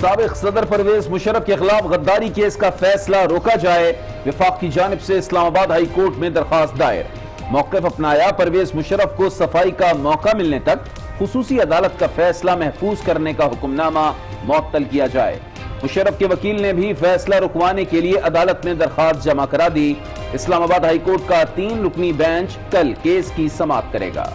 سابق صدر پرویز مشرف کے خلاف غداری کیس کا فیصلہ روکا جائے، وفاق کی جانب سے اسلام آباد ہائی کورٹ میں درخواست دائر۔ موقف اپنایا، پرویز مشرف کو صفائی کا موقع ملنے تک خصوصی عدالت کا فیصلہ محفوظ کرنے کا حکم نامہ معطل کیا جائے۔ مشرف کے وکیل نے بھی فیصلہ رکوانے کے لیے عدالت میں درخواست جمع کرا دی۔ اسلام آباد ہائی کورٹ کا 3 رکنی بینچ کل کیس کی سماعت کرے گا۔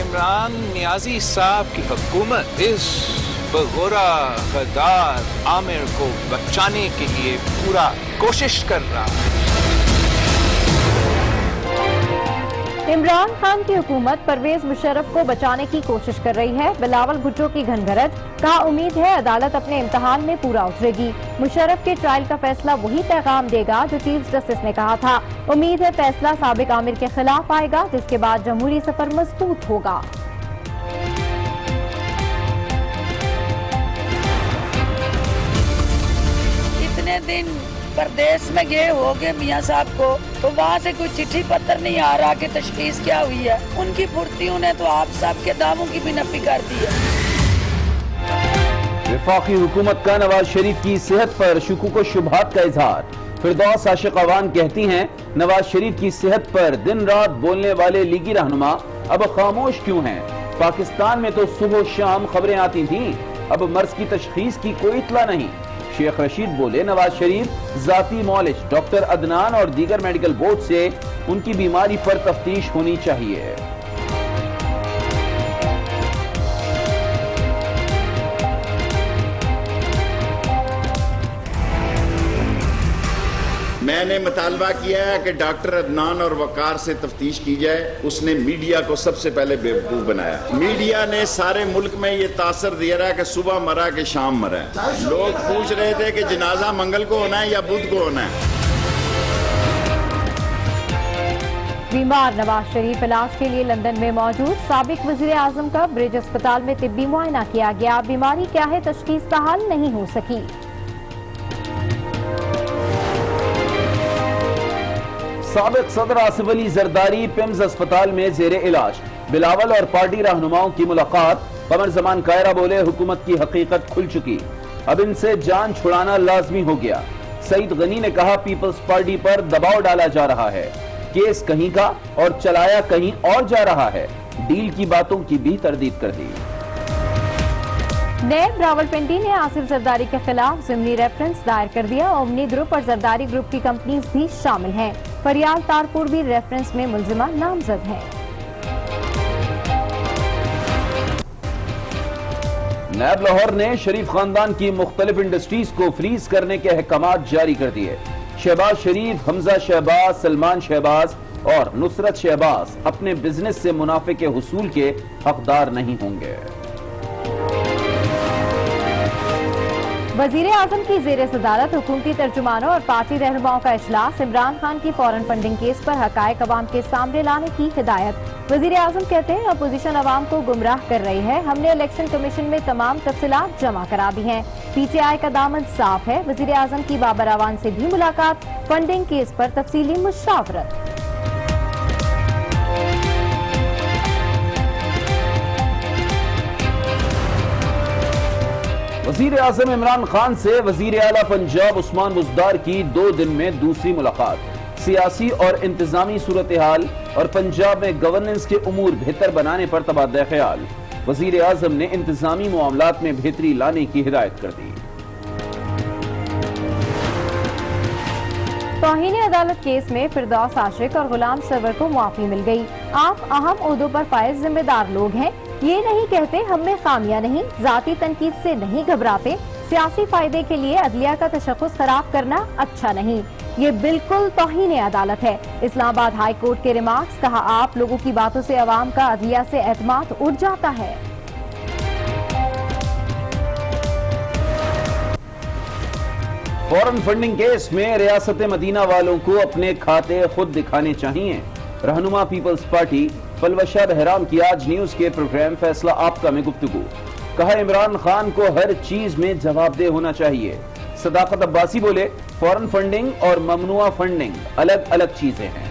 عمران نیازی صاحب کی حکومت اس بغورا غدار عامر کو بچانے کے لیے پورا کوشش کر رہا ہے۔ عمران خان کی حکومت پرویز مشرف کو بچانے کی کوشش کر رہی ہے۔ بلاول بھٹو کی گھنگھرٹ، کہا امید ہے عدالت اپنے امتحان میں پورا اترے گی۔ مشرف کے ٹرائل کا فیصلہ وہی پیغام دے گا جو چیف جسٹس نے کہا تھا۔ امید ہے فیصلہ سابق عامر کے خلاف آئے گا، جس کے بعد جمہوری سفر مضبوط ہوگا۔ اتنے دن پردیس میں گئے ہو گئے میاں صاحب کو، تو وہاں سے کوئی چٹھی پتر نہیں آ رہا کہ تشخیص کیا ہوئی ہے۔ ان کی پھرتیوں نے تو آپ صاحب کے دعووں کی بھی نفی کر دی ہے۔ وفاقی حکومت کا نواز شریف کی صحت پر شکوک و شبہات کا اظہار۔ فردوس عاشق عوان کہتی ہیں، نواز شریف کی صحت پر دن رات بولنے والے لیگی رہنما اب خاموش کیوں ہیں؟ پاکستان میں تو صبح و شام خبریں آتی تھیں، اب مرض کی تشخیص کی کوئی اطلاع نہیں۔ شیخ رشید بولے، نواز شریف ذاتی معالج ڈاکٹر عدنان اور دیگر میڈیکل بورڈ سے ان کی بیماری پر تفتیش ہونی چاہیے۔ میں نے مطالبہ کیا ہے کہ ڈاکٹر عدنان اور وقار سے تفتیش کی جائے۔ اس نے میڈیا کو سب سے پہلے بیوقوف بنایا۔ میڈیا نے سارے ملک میں یہ تاثر دیا رہا کہ صبح مرا کہ شام مرا ہے۔ لوگ پوچھ رہے تھے کہ جنازہ منگل کو ہونا ہے یا بدھ کو ہونا ہے۔ بیمار نواز شریف علاج کے لیے لندن میں موجود۔ سابق وزیر اعظم کا برج اسپتال میں طبی معائنہ کیا گیا۔ بیماری کیا ہے، تشخیص کا حل نہیں ہو سکی۔ سابق صدر آصف علی زرداری پیمز اسپتال میں زیر علاج۔ بلاول اور پارٹی رہنماؤں کی ملاقات۔ قمر زمان کائرہ بولے، حکومت کی حقیقت کھل چکی، اب ان سے جان چھڑانا لازمی ہو گیا۔ سعید غنی نے کہا، پیپلز پارٹی پر دباؤ ڈالا جا رہا ہے، کیس کہیں کا اور چلایا کہیں اور جا رہا ہے۔ ڈیل کی باتوں کی بھی تردید کر دی۔ نیب راولپنڈی نے آصف زرداری کے خلاف ضمنی ریفرنس دائر کر دیا۔ اومنی گروپ اور زرداری گروپ کی کمپنیز بھی شامل ہیں۔ فریال تارپور بھی ریفرنس میں ملزمہ نامزد ہیں۔ نیب لاہور نے شریف خاندان کی مختلف انڈسٹریز کو فریز کرنے کے احکامات جاری کر دیے۔ شہباز شریف، حمزہ شہباز، سلمان شہباز اور نصرت شہباز اپنے بزنس سے منافع کے حصول کے حقدار نہیں ہوں گے۔ وزیر اعظم کی زیر صدارت حکومتی ترجمانوں اور پارٹی رہنماؤں کا اجلاس۔ عمران خان کی فورن فنڈنگ کیس پر حقائق عوام کے سامنے لانے کی ہدایت۔ وزیر اعظم کہتے ہیں، اپوزیشن عوام کو گمراہ کر رہی ہے، ہم نے الیکشن کمیشن میں تمام تفصیلات جمع کرا دی ہیں، پی ٹی آئی کا دامن صاف ہے۔ وزیر اعظم کی بابر اعوان سے بھی ملاقات، فنڈنگ کیس پر تفصیلی مشاورت۔ وزیر اعظم عمران خان سے وزیر اعلیٰ پنجاب عثمان بزدار کی 2 دن میں دوسری ملاقات۔ سیاسی اور انتظامی صورتحال اور پنجاب میں گورننس کے امور بہتر بنانے پر تبادلہ خیال۔ وزیر اعظم نے انتظامی معاملات میں بہتری لانے کی ہدایت کر دی۔ توہین عدالت کیس میں فردوس عاشق اور غلام سرور کو معافی مل گئی۔ آپ اہم عہدوں پر فائز ذمہ دار لوگ ہیں، یہ نہیں کہتے ہم میں خامیاں نہیں، ذاتی تنقید سے نہیں گھبراتے، سیاسی فائدے کے لیے عدلیہ کا تشخص خراب کرنا اچھا نہیں، یہ بالکل توہین عدالت ہے۔ اسلام آباد ہائی کورٹ کے ریمارکس، کہا آپ لوگوں کی باتوں سے عوام کا عدلیہ سے اعتماد اٹھ جاتا ہے۔ فورن فنڈنگ کیس میں ریاست مدینہ والوں کو اپنے کھاتے خود دکھانے چاہیے۔ رہنما پیپلز پارٹی پلوشہ بہرام کی آج نیوز کے پروگرام فیصلہ آپ کا میں گفتگو۔ کہا عمران خان کو ہر چیز میں جواب دہ ہونا چاہیے۔ صداقت عباسی بولے، فورن فنڈنگ اور ممنوعہ فنڈنگ الگ الگ چیزیں ہیں۔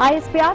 ISPR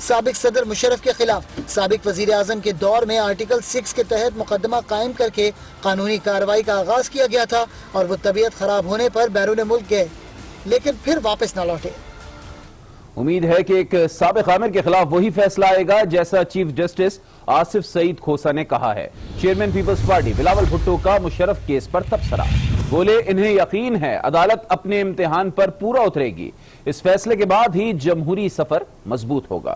سابق صدر مشرف کے خلاف سابق وزیر اعظم کے دور میں آرٹیکل 6 کے تحت مقدمہ قائم کر کے قانونی کارروائی کا آغاز کیا گیا تھا اور وہ طبیعت خراب ہونے پر بیرون ملک گئے لیکن پھر واپس نہ لوٹے۔ امید ہے کہ ایک سابق آمر کے خلاف وہی فیصلہ آئے گا جیسا چیف جسٹس آصف سعید کھوسا نے کہا ہے۔ چیئرمین پیپلز پارٹی بلاول بھٹو کا مشرف کیس پر تبصرہ، بولے انہیں یقین ہے عدالت اپنے امتحان پر پورا اترے گی، اس فیصلے کے بعد ہی جمہوری سفر مضبوط ہوگا۔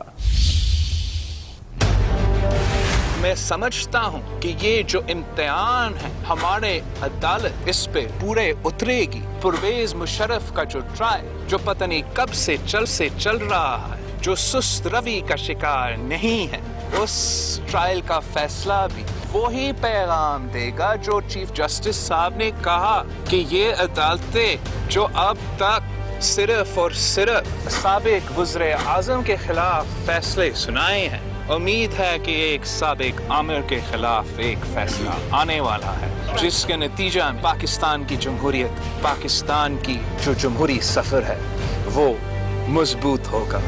میں سمجھتا ہوں کہ یہ جو امتحان ہے ہمارے عدالت اس پہ پورے اترے گی۔ پرویز مشرف کا جو ٹرائل جو پتہ نہیں کب سے چل رہا ہے، جو سست روی کا شکار نہیں ہے، اس ٹرائل کا فیصلہ بھی وہی پیغام دے گا جو چیف جسٹس صاحب نے کہا کہ یہ عدالتیں جو اب تک صرف اور صرف سابق وزیر اعظم کے خلاف فیصلے سنائے ہیں، امید ہے کہ ایک سابق آمر کے خلاف ایک فیصلہ آنے والا ہے جس کے نتیجہ میں پاکستان کی جمہوریت، پاکستان کی جو جمہوری سفر ہے وہ مضبوط ہوگا۔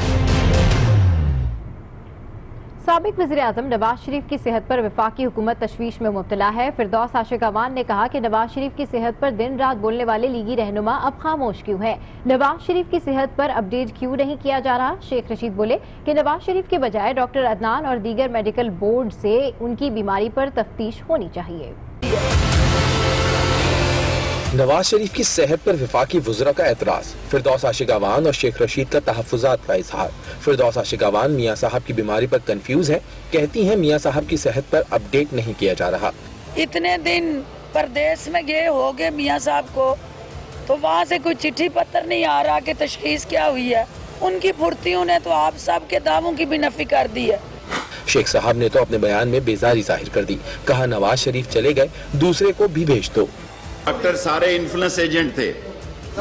سابق وزیر اعظم نواز شریف کی صحت پر وفاقی حکومت تشویش میں مبتلا ہے۔ فردوس عاشق اعوان نے کہا کہ نواز شریف کی صحت پر دن رات بولنے والے لیگی رہنما اب خاموش کیوں ہے؟ نواز شریف کی صحت پر اپ ڈیٹ کیوں نہیں کیا جا رہا؟ شیخ رشید بولے کہ نواز شریف کے بجائے ڈاکٹر عدنان اور دیگر میڈیکل بورڈ سے ان کی بیماری پر تفتیش ہونی چاہیے۔ نواز شریف کی صحت پر وفاقی وزراء کا اعتراض، فردوس عاشق اعوان اور شیخ رشید کا تحفظات کا اظہار۔ فردوس عاشق اعوان میاں صاحب کی بیماری پر کنفیوز ہے، کہتی ہیں میاں صاحب کی صحت پر اپ ڈیٹ نہیں کیا جا رہا۔ اتنے دن پردیس میں گئے ہو گئے میاں صاحب کو، تو وہاں سے کوئی چٹھی پتر نہیں آ رہا کہ تشخیص کیا ہوئی ہے۔ ان کی پھرتیوں نے تو آپ سب کے دعووں کی بھی نفی کر دی ہے۔ شیخ صاحب نے تو اپنے بیان میں بیزاری ظاہر کر دی، کہا نواز شریف چلے گئے دوسرے کو بھی بھیج دو۔ ڈاکٹر سارے انفلوئنس ایجنٹ تھے،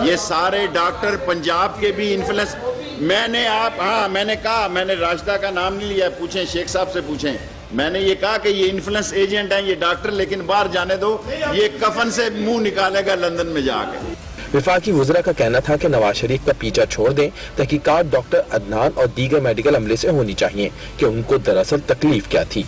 یہ سارے ڈاکٹر پنجاب کے بھی انفلوئنس۔ میں نے کہا، میں نے راشدہ کا نام نہیں لیا، پوچھیں شیخ صاحب سے پوچھیں، میں نے یہ کہا کہ یہ انفلوئنس ایجنٹ ہیں یہ ڈاکٹر، لیکن باہر جانے دو، یہ کفن سے منہ نکالے گا لندن میں جا کے۔ وفاقی وزراء کا کہنا تھا کہ نواز شریف کا پیچھا چھوڑ دیں، تحقیقات ڈاکٹر عدنان اور دیگر میڈیکل عملے سے ہونی چاہیے کہ ان کو دراصل تکلیف کیا تھی۔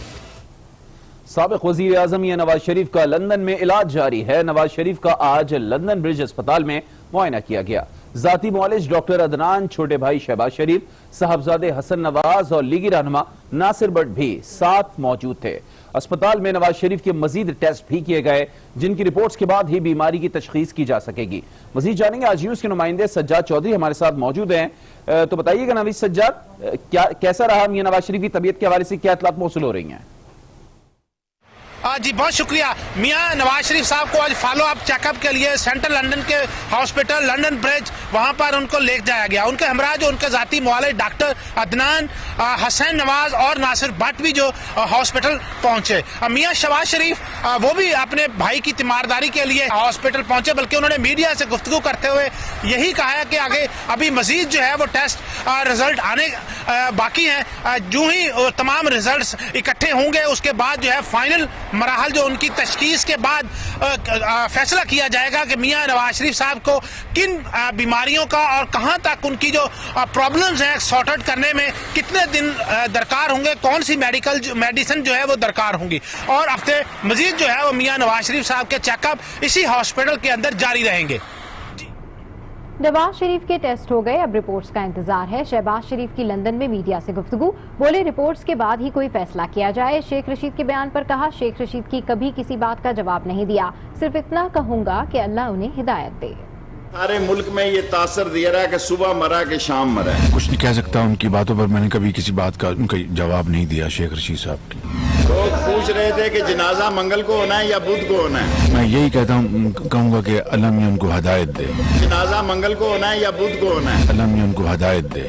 سابق وزیر اعظم یا نواز شریف کا لندن میں علاج جاری ہے۔ نواز شریف کا آج لندن برج اسپتال میں معائنہ کیا گیا۔ ذاتی معالج ڈاکٹر عدنان، چھوٹے بھائی شہباز شریف، صاحبزادے حسن نواز اور لیگی رہنما ناصر بٹ بھی ساتھ موجود تھے۔ اسپتال میں نواز شریف کے مزید ٹیسٹ بھی کیے گئے جن کی رپورٹس کے بعد ہی بیماری کی تشخیص کی جا سکے گی۔ مزید جانیں گے، آج نیوز کے نمائندے سجاد چودھری ہمارے ساتھ موجود ہیں۔ تو بتائیے گا نویز سجاد، کیسا رہا میاں نواز شریف کی طبیعت کے حوالے سے کیا اطلاعات موصول ہو رہی ہیں؟ جی بہت شکریہ۔ میاں نواز شریف صاحب کو آج فالو اپ چیک اپ کے لیے سینٹرل لندن کے ہاسپٹل لندن برج وہاں پر ان کو لے جایا گیا۔ ان کے ہمراہ جو ان کے ذاتی معالج ڈاکٹر عدنان، حسین نواز اور ناصر بٹ بھی جو ہاسپٹل پہنچے۔ میاں شہباز شریف وہ بھی اپنے بھائی کی تیمارداری کے لیے ہاسپٹل پہنچے، بلکہ انہوں نے میڈیا سے گفتگو کرتے ہوئے یہی کہا ہے کہ آگے ابھی مزید جو ہے وہ ٹیسٹ رزلٹ آنے باقی ہیں۔ جو ہی تمام رزلٹس اکٹھے ہوں گے اس کے بعد جو ہے فائنل مراحل جو ان کی تشخیص کے بعد فیصلہ کیا جائے گا کہ میاں نواز شریف صاحب کو کن بیماریوں کا اور کہاں تک ان کی جو پرابلمز ہیں سارٹ آؤٹ کرنے میں کتنے دن درکار ہوں گے، کون سی میڈیسن جو ہے وہ درکار ہوں گی، اور ہفتے مزید جو ہے وہ میاں نواز شریف صاحب کے چیک اپ اسی ہاسپٹل کے اندر جاری رہیں گے۔ نواز شریف کے ٹیسٹ ہو گئے، اب رپورٹس کا انتظار ہے۔ شہباز شریف کی لندن میں میڈیا سے گفتگو، بولے رپورٹس کے بعد ہی کوئی فیصلہ کیا جائے۔ شیخ رشید کے بیان پر کہا شیخ رشید کی کبھی کسی بات کا جواب نہیں دیا، صرف اتنا کہوں گا کہ اللہ انہیں ہدایت دے۔ سارے ملک میں یہ تاثر دیا رہا ہے کہ صبح مرا کہ شام مرا ہے۔ کچھ نہیں کہہ سکتا ان کی باتوں پر، میں نے کبھی کسی بات کا ان کا جواب نہیں دیا شیخ رشید صاحب کی۔ لوگ پوچھ رہے تھے کہ جنازہ منگل کو ہونا ہے یا بدھ کو ہونا ہے، میں یہی کہوں گا کہ اللہ میاں ان کو ہدایت دے، جنازہ منگل کو ہونا ہے یا بدھ کو ہونا ہے۔ اللہ میاں ان کو ہدایت دے۔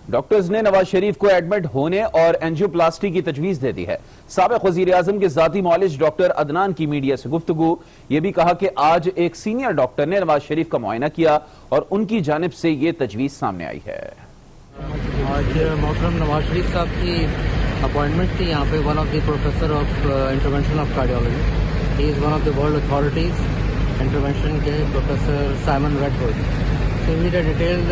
ڈاکٹرز نے نواز شریف کو ایڈمٹ ہونے اور اینجیوپلاسٹی کی تجویز دے دی ہے۔ سابق وزیر اعظم کے ذاتی معالج ڈاکٹر عدنان کی میڈیا سے گفتگو، یہ بھی کہا کہ آج ایک سینئر ڈاکٹر نے نواز شریف کا معائنہ کیا اور ان کی جانب سے یہ تجویز سامنے آئی ہے۔ آج محترم نواز شریف صاحب کی اپوائنٹمنٹ تھی یہاں پہ، one of the professor of intervention of cardiology, he is one of the world authorities intervention کے، professor Simon Redford. So we need a detailed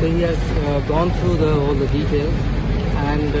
So he has gone through all the details and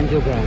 angiogram.